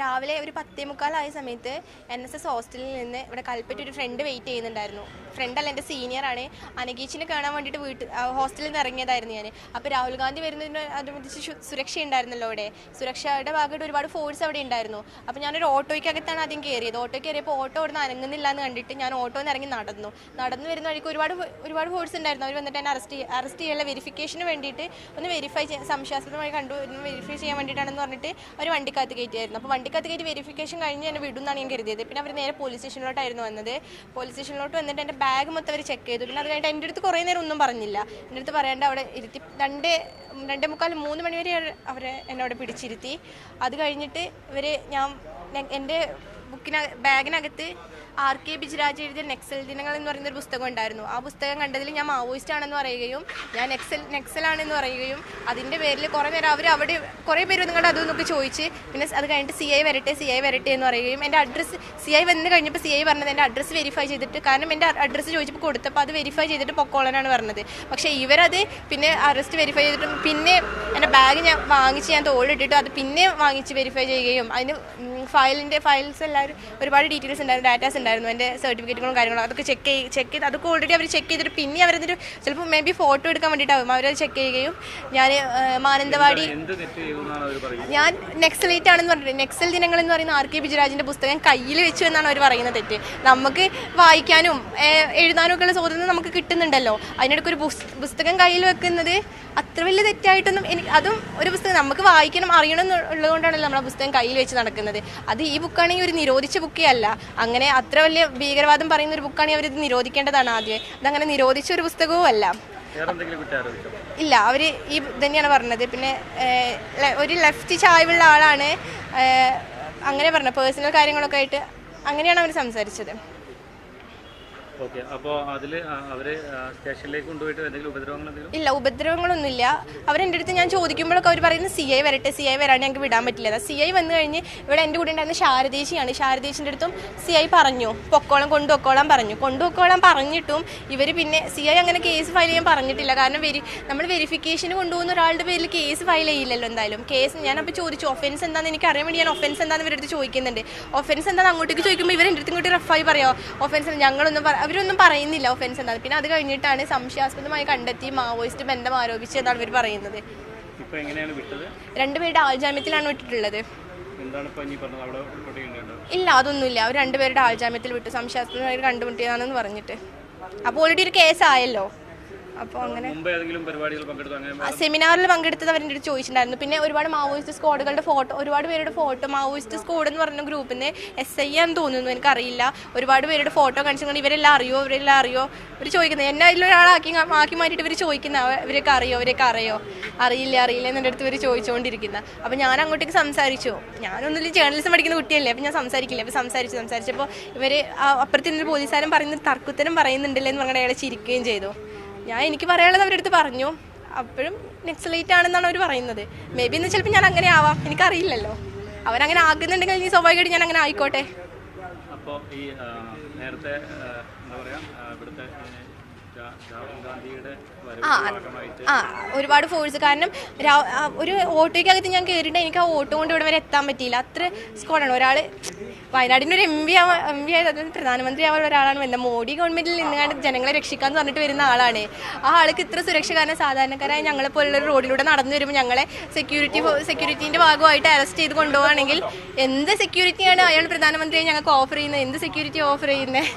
രാവിലെ ഒരു 10:45 സമയത്ത് NSS ഹോസ്റ്റലിൽ നിന്ന് ഇവിടെ കൽപ്പറ്റ ഒരു ഫ്രണ്ട് വെയിറ്റ് ചെയ്യുന്നുണ്ടായിരുന്നു. ഫ്രണ്ടല്ല, എൻ്റെ സീനിയറാണ്. അനഘേച്ചിനെ കാണാൻ വേണ്ടിയിട്ട് ഹോസ്റ്റലിൽ നിന്ന് ഇറങ്ങിയതായിരുന്നു ഞാൻ. അപ്പോൾ രാഹുൽ ഗാന്ധി വരുന്നതിന് അനുബന്ധിച്ച് സുരക്ഷ ഉണ്ടായിരുന്നല്ലോ അവിടെ. സുരക്ഷയുടെ ഭാഗമായിട്ട് ഒരുപാട് ഫോഴ്സ് അവിടെ ഉണ്ടായിരുന്നു. അപ്പോൾ ഞാനൊരു ഓട്ടോയ്ക്കകത്താണ് ആദ്യം കയറിയത്. ഓട്ടോയ്ക്ക് കയറിയപ്പോൾ ഓട്ടോ അവിടെ നിന്ന് അനങ്ങുന്നില്ല എന്ന് കണ്ടിട്ട് ഞാൻ ഓട്ടോയിൽ നിന്ന് ഇറങ്ങി നടന്നു വരുന്ന വഴിക്ക് ഒരുപാട് ഫോഴ്സ് ഉണ്ടായിരുന്നു. അവർ വന്നിട്ട് എന്നെ അറസ്റ്റ് ചെയ്യാനുള്ള വെരിഫിക്കേഷന് വേണ്ടിയിട്ട് ഒന്ന് വെരിഫൈ സംശയാസ്പദമായി കണ്ടു വെരിഫൈ ചെയ്യാൻ വേണ്ടിയിട്ടാണെന്ന് പറഞ്ഞിട്ട് അവർ വണ്ടിക്കകത്ത് കയറ്റിയായിരുന്നു. അപ്പോൾ വണ്ടിക്കകത്ത് കയറ്റി വെരിഫിക്കേഷൻ കഴിഞ്ഞ് എന്നെ വിടുമെന്നാണ് ഞാൻ കരുതിയത്. പിന്നെ അവർ നേരെ പോലീസ് സ്റ്റേഷനിലോട്ടായിരുന്നു വന്നത്. പോലീസ് സ്റ്റേഷനിലോട്ട് വന്നിട്ട് എൻ്റെ ബാഗ് മൊത്തം അവർ ചെക്ക് ചെയ്തു. പിന്നെ അത് കഴിഞ്ഞിട്ട് എൻ്റെ അടുത്ത് കുറേ നേരം ഒന്നും പറഞ്ഞില്ല. എൻ്റെ അടുത്ത് പറയാണ്ട് അവിടെ ഇരുത്തി 2:45-3 മണി വരെ അവർ എന്നോട് പിടിച്ചിരുത്തി. അത് കഴിഞ്ഞിട്ട് എൻ്റെ ബാഗിനകത്ത് RK ബിജുരാജ് എഴുതിയ നെക്സൽ ദിനങ്ങൾ എന്ന് പറയുന്നൊരു പുസ്തകം ഉണ്ടായിരുന്നു. ആ പുസ്തകം കണ്ടതിൽ ഞാൻ മാവോയിസ്റ്റ് ആണെന്ന് പറയുകയും ഞാൻ നെക്സലാണെന്ന് പറയുകയും അതിൻ്റെ പേരിൽ കുറേ നേരം അവിടെ കുറേ പേര് നിങ്ങളുടെ അതൊന്നൊക്കെ ചോദിച്ച് പിന്നെ അത് കഴിഞ്ഞിട്ട് CI വരട്ടെ എന്ന് പറയുകയും എൻ്റെ അഡ്രസ്സ് CI വന്ന് കഴിഞ്ഞപ്പോൾ CI പറഞ്ഞത് എൻ്റെ അഡ്രസ്സ് വെരിഫൈ ചെയ്തിട്ട്, കാരണം എൻ്റെ അഡ്രസ്സ് ചോദിച്ചപ്പോൾ കൊടുത്തപ്പോൾ അത് വെരിഫൈ ചെയ്തിട്ട് പൊക്കോളനാണ് പറഞ്ഞത്. പക്ഷേ ഇവരത് പിന്നെ അറസ്റ്റ് വെരിഫൈ ചെയ്തിട്ടും പിന്നെ എൻ്റെ ബാഗ് ഞാൻ തോളിട്ടിട്ട് അത് പിന്നെ വാങ്ങിച്ച് വെരിഫൈ ചെയ്യുകയും അതിന് ഫയൽസ് എല്ലാവരും ഒരുപാട് ഡീറ്റെയിൽസ് ഉണ്ടായിരുന്നു, ഡാറ്റാസ് ഉണ്ടായിരുന്നു, എൻ്റെ സർട്ടിഫിക്കറ്റുകളും കാര്യങ്ങളും അതൊക്കെ ചെക്ക് ചെയ്ത് അതൊക്കെ ഓൾറെഡി അവർ ചെക്ക് ചെയ്തിട്ട് പിന്നെ അവരതിൻ്റെ ചിലപ്പോൾ മേ ബി ഫോട്ടോ എടുക്കാൻ വേണ്ടിയിട്ടാവും അവരത് ചെക്ക് ചെയ്യുകയും ഞാൻ മാനന്തവാടി ഞാൻ നെക്സലൈറ്റ് ആണെന്ന് പറഞ്ഞിട്ട് നെക്സൽ ദിനങ്ങൾ എന്ന് പറയുന്ന RK ബിജുരാജിൻ്റെ പുസ്തകം കയ്യിൽ വെച്ചു എന്നാണ് അവർ പറയുന്നത്. തെറ്റ് നമുക്ക് വായിക്കാനും എഴുതാനും ഒക്കെ ഉള്ള സ്വാതന്ത്ര്യം നമുക്ക് കിട്ടുന്നുണ്ടല്ലോ. അതിനിടയ്ക്ക് ഒരു പുസ്തകം കയ്യിൽ വെക്കുന്നത് അത്ര വലിയ തെറ്റായിട്ടൊന്നും അതും ഒരു പുസ്തകം നമുക്ക് വായിക്കണം അറിയണം എന്നുള്ളതുകൊണ്ടാണല്ലോ നമ്മൾ ആ പുസ്തകം കയ്യിൽ വെച്ച് നടക്കുന്നത്. അത് ഈ ബുക്കാണെങ്കിൽ ഒരു നിരോധിച്ച ബുക്കേ അല്ല. അങ്ങനെ അത്ര വലിയ ഭീകരവാദം പറയുന്ന ഒരു ബുക്കാണെങ്കിൽ അവരിത് നിരോധിക്കേണ്ടതാണ് ആദ്യം. അതങ്ങനെ നിരോധിച്ച ഒരു പുസ്തകവും അല്ല. ഇല്ല, അവർ ഈ തന്നെയാണ് പറഞ്ഞത്. പിന്നെ ഒരു ലെഫ്റ്റ് ചായ്വുള്ള ആളാണ് അങ്ങനെ പറഞ്ഞത്. പേഴ്സണൽ കാര്യങ്ങളൊക്കെ ആയിട്ട് അങ്ങനെയാണ് അവർ സംസാരിച്ചത്. ഇല്ല, ഉപദ്രവങ്ങളൊന്നുമില്ല. അവരെൻ്റെ അടുത്ത് ഞാൻ ചോദിക്കുമ്പോഴൊക്കെ അവർ പറയുന്നത് CI വരാണ്ട് ഞങ്ങൾക്ക് വിടാൻ പറ്റില്ല. CI വന്നു കഴിഞ്ഞ് ഇവിടെ എൻ്റെ കൂടെ ഉണ്ടായിരുന്ന ശാരദേശിൻ്റെ അടുത്തും CI പറഞ്ഞു കൊണ്ടുപോക്കോളാൻ പറഞ്ഞിട്ടും ഇവർ പിന്നെ CI അങ്ങനെ കേസ് ഫയൽ ചെയ്യാൻ പറഞ്ഞിട്ടില്ല. കാരണം നമ്മൾ വെരിഫിക്കേഷന് കൊണ്ടുപോകുന്ന ഒരാളുടെ പേരിൽ കേസ് ഫയൽ ചെയ്യില്ലല്ലോ. എന്തായാലും ഞാനപ്പോൾ ചോദിച്ചു ഒഫൻസ് എന്താണെന്ന് എനിക്ക് അറിയാൻ വേണ്ടി ഞാൻ ഒഫൻസ് എന്താണെന്ന് ഇവരുടെ അടുത്ത് ചോദിക്കുന്നുണ്ട്. ഒഫൻസ് എന്താണെന്ന് അങ്ങോട്ടേക്ക് ചോദിക്കുമ്പോൾ ഇവർ എൻ്റെ അടുത്ത് ഇങ്ങോട്ട് റഫായി പറയോ ഒഫൻസ് അവരൊന്നും പറയുന്നില്ല ഒഫൻസ് എന്താണ്. പിന്നെ അത് കഴിഞ്ഞിട്ടാണ് സംശയാസ്പദമായി കണ്ടെത്തി മാവോയിസ്റ്റ് ബന്ധം ആരോപിച്ച് എന്നാണ് ഇവർ പറയുന്നത്. രണ്ടുപേരുടെ ആൾജാമ്യത്തിലാണ് വിട്ടിട്ടുള്ളത്. ഇല്ല, അതൊന്നുമില്ല. അവർ രണ്ടുപേരുടെ ആൾജാമ്യത്തിൽ വിട്ടു, സംശയാസ്പദമായി കണ്ടുമുട്ടിയതാണെന്ന് പറഞ്ഞിട്ട്. അപ്പോൾ ഓൾറെഡി ഒരു കേസായല്ലോ. അപ്പോൾ അങ്ങനെ സെമിനാറിൽ പങ്കെടുത്തത് അവരുടെ അടുത്ത് ചോദിച്ചിട്ടുണ്ടായിരുന്നു. പിന്നെ ഒരുപാട് മാവോയിസ്റ്റ് സ്ക്വാഡുകളുടെ ഒരുപാട് പേരുടെ ഫോട്ടോ മാവോയിസ്റ്റ് സ്ക്വാഡ് എന്ന് പറഞ്ഞ ഗ്രൂപ്പിന് SI ആണെന്ന് തോന്നുന്നു, എനിക്കറിയില്ല. ഒരുപാട് പേരുടെ ഫോട്ടോ കാണിച്ചുകൊണ്ട് ഇവരെല്ലാം അറിയോ ഇവർ ചോദിക്കുന്നത് എന്നെ അതിലൊരാളാക്കി മാറ്റിയിട്ട് ഇവർ ചോദിക്കുന്ന ഇവരൊക്കെ അറിയോ അറിയില്ല എന്നെ അടുത്ത് ഇവർ ചോദിച്ചുകൊണ്ടിരിക്കുന്ന. അപ്പോൾ ഞാൻ അങ്ങോട്ടേക്ക് സംസാരിച്ചു. ഞാനൊന്നുമില്ല, ജേർണലിസം പഠിക്കുന്ന കുട്ടിയല്ലേ. അപ്പോൾ ഞാൻ സംസാരിക്കില്ല. അപ്പോൾ സംസാരിച്ചപ്പോൾ ഇവർ അപ്പുറത്തുനിന്ന് പോലീസുകാരൻ പറയുന്നത് തർക്കുത്തരം പറയുന്നുണ്ടല്ലോ എന്ന് പറഞ്ഞാൽ അയാളെ ചിരിക്കുകയും ചെയ്തു. എനിക്ക് പറയാനുള്ളത് അവരുടെ അടുത്ത് പറഞ്ഞു. അപ്പോഴും നെക്സലൈറ്റ് ആണെന്നാണ് അവർ പറയുന്നത്. മേ ബി എന്ന് ചിലപ്പോൾ ഞാൻ അങ്ങനെ ആവാം, എനിക്കറിയില്ലല്ലോ. അവരങ്ങനെ ആകുന്നുണ്ടെങ്കിൽ ഇനി സ്വാഭാവികമായിട്ട് ഞാൻ അങ്ങനെ ആയിക്കോട്ടെ. അപ്പോൾ ഈ നേരത്തെ എന്താ പറയുക ഇവിടുത്തെ ഒരുപാട് ഫോഴ്സ്. കാരണം ഒരു ഓട്ടോയ്ക്കകത്ത് ഞാൻ കയറിയിട്ട് എനിക്ക് ആ ഓട്ടോ കൊണ്ട് ഇവിടെ വരെ എത്താൻ പറ്റിയില്ല. അത്ര സ്ക്വാഡാണ്. ഒരാൾ വയനാടിൻ്റെ ഒരു MP ആയത് പ്രധാനമന്ത്രി ആവാൻ ഒരാളാണ് വരുന്നത്. മോഡി ഗവൺമെന്റിൽ നിന്നുകൊണ്ട് ജനങ്ങളെ രക്ഷിക്കാന്ന് പറഞ്ഞിട്ട് വരുന്ന ആളാണ്. ആ ആൾക്ക് ഇത്ര സുരക്ഷ, കാരണം സാധാരണക്കാരായ ഞങ്ങളെപ്പോലുള്ള റോഡിലൂടെ നടന്നു വരുമ്പോൾ ഞങ്ങളെ സെക്യൂരിറ്റീൻ്റെ ഭാഗമായിട്ട് അറസ്റ്റ് ചെയ്ത് കൊണ്ടുപോകുകയാണെങ്കിൽ എന്ത് സെക്യൂരിറ്റിയാണ് അയാൾ പ്രധാനമന്ത്രിയായി ഞങ്ങൾക്ക് ഓഫർ ചെയ്യുന്നത്? എന്ത് സെക്യൂരിറ്റി ഓഫർ ചെയ്യുന്നത്?